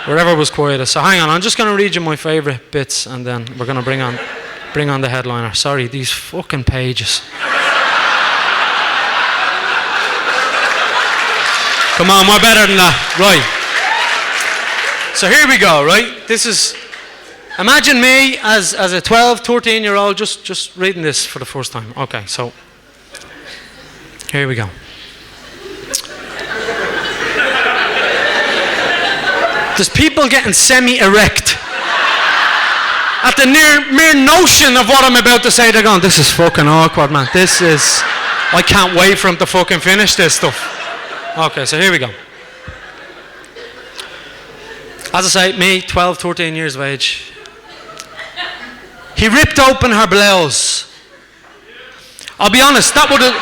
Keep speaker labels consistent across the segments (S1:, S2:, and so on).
S1: Wherever was quietest. So hang on, I'm just going to read you my favourite bits and then we're going to bring on the headliner. Sorry, these fucking pages. Come on, we're better than that. Right. So here we go, right? This is, imagine me as a 12, 13-year-old just reading this for the first time. Okay, so here we go. There's people getting semi-erect at the mere notion of what I'm about to say. They're going, this is fucking awkward, man. I can't wait for him to fucking finish this stuff. Okay, so here we go. As I say, me, 12, 13 years of age. He ripped open her blouse. I'll be honest, that would have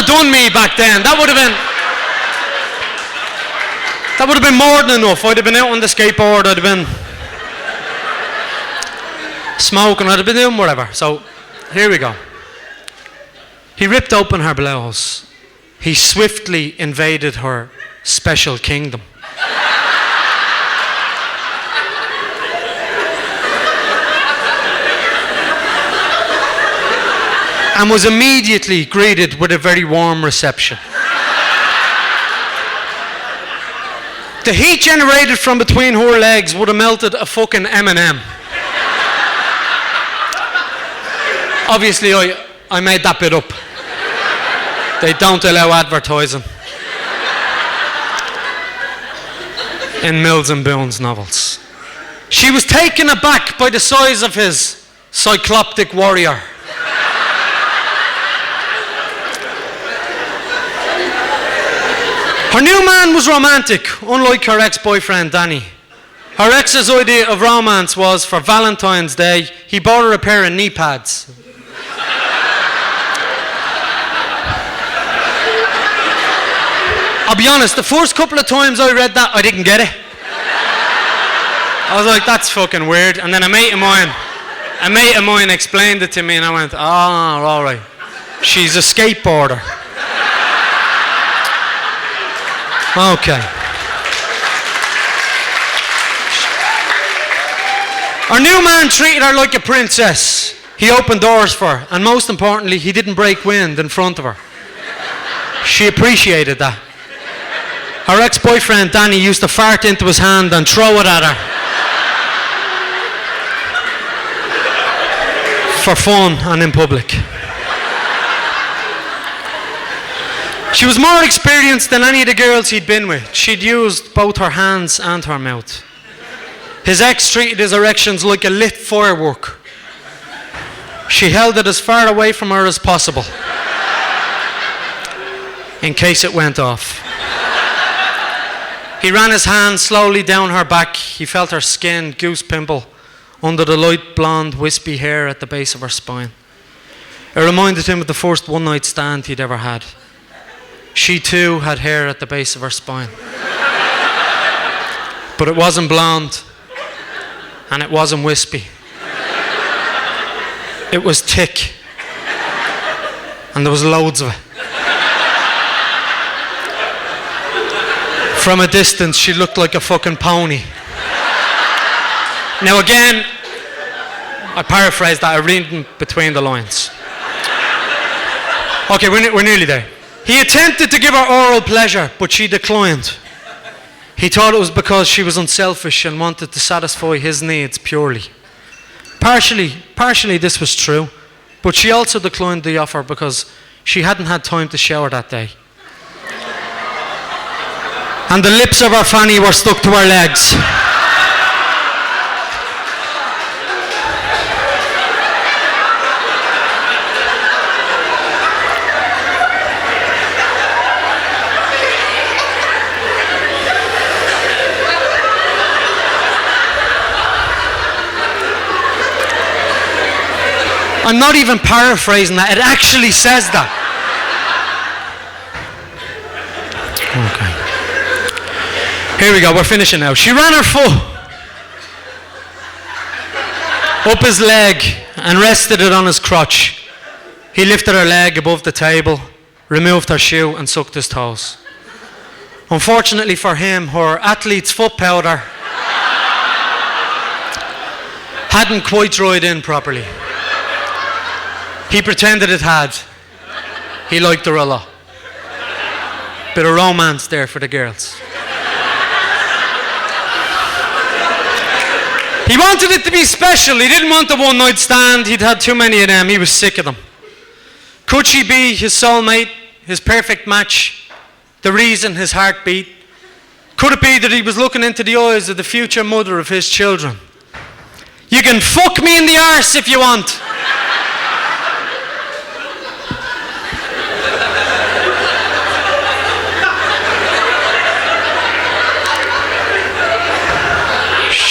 S1: done me back then. That would have been more than enough. I'd have been out on the skateboard, I'd have been smoking, I'd have been doing whatever. So, here we go. He ripped open her blouse. He swiftly invaded her special kingdom. And was immediately greeted with a very warm reception. The heat generated from between her legs would have melted a fucking M&M. Obviously, I made that bit up. They don't allow advertising in Mills and Boon's novels. She was taken aback by the size of his cycloptic warrior. Her new man was romantic, unlike her ex-boyfriend Danny. Her ex's idea of romance was, for Valentine's Day, he bought her a pair of knee pads. I'll be honest, the first couple of times I read that, I didn't get it. I was like, that's fucking weird. And then a mate of mine explained it to me and I went, all right. She's a skateboarder. Okay. Our new man treated her like a princess. He opened doors for her, and most importantly, he didn't break wind in front of her. She appreciated that. Her ex-boyfriend Danny used to fart into his hand and throw it at her for fun and in public. She was more experienced than any of the girls he'd been with. She'd used both her hands and her mouth. His ex treated his erections like a lit firework. She held it as far away from her as possible, in case it went off. He ran his hand slowly down her back. He felt her skin goose pimple under the light blonde wispy hair at the base of her spine. It reminded him of the first one-night stand he'd ever had. She too had hair at the base of her spine. But it wasn't blonde, and it wasn't wispy. It was thick, and there was loads of it. From a distance, she looked like a fucking pony. Now again, I paraphrased that, I read between the lines. Okay, we're nearly there. He attempted to give her oral pleasure, but she declined. He thought it was because she was unselfish and wanted to satisfy his needs purely. Partially this was true, but she also declined the offer because she hadn't had time to shower that day. And the lips of her fanny were stuck to her legs. I'm not even paraphrasing that, it actually says that. Okay. Here we go, we're finishing now. She ran her foot up his leg and rested it on his crotch. He lifted her leg above the table, removed her shoe and sucked his toes. Unfortunately for him, her athlete's foot powder hadn't quite dried in properly. He pretended it had. He liked her a lot. Bit of romance there for the girls. He wanted it to be special. He didn't want the one night stand. He'd had too many of them. He was sick of them. Could she be his soulmate, his perfect match, the reason his heart beat? Could it be that he was looking into the eyes of the future mother of his children? You can fuck me in the arse if you want.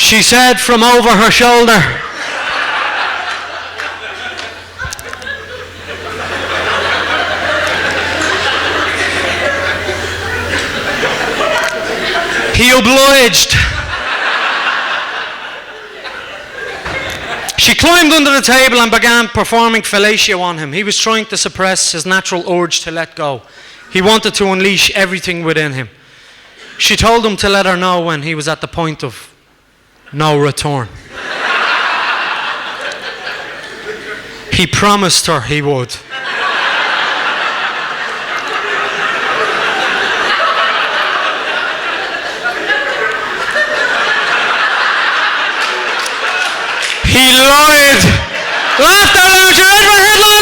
S1: She said from over her shoulder. He obliged. She climbed under the table and began performing fellatio on him. He was trying to suppress his natural urge to let go. He wanted to unleash everything within him. She told him to let her know when he was at the point of no return. He promised her he would. He lied. Laughter Lounge, your Edinburgh headline.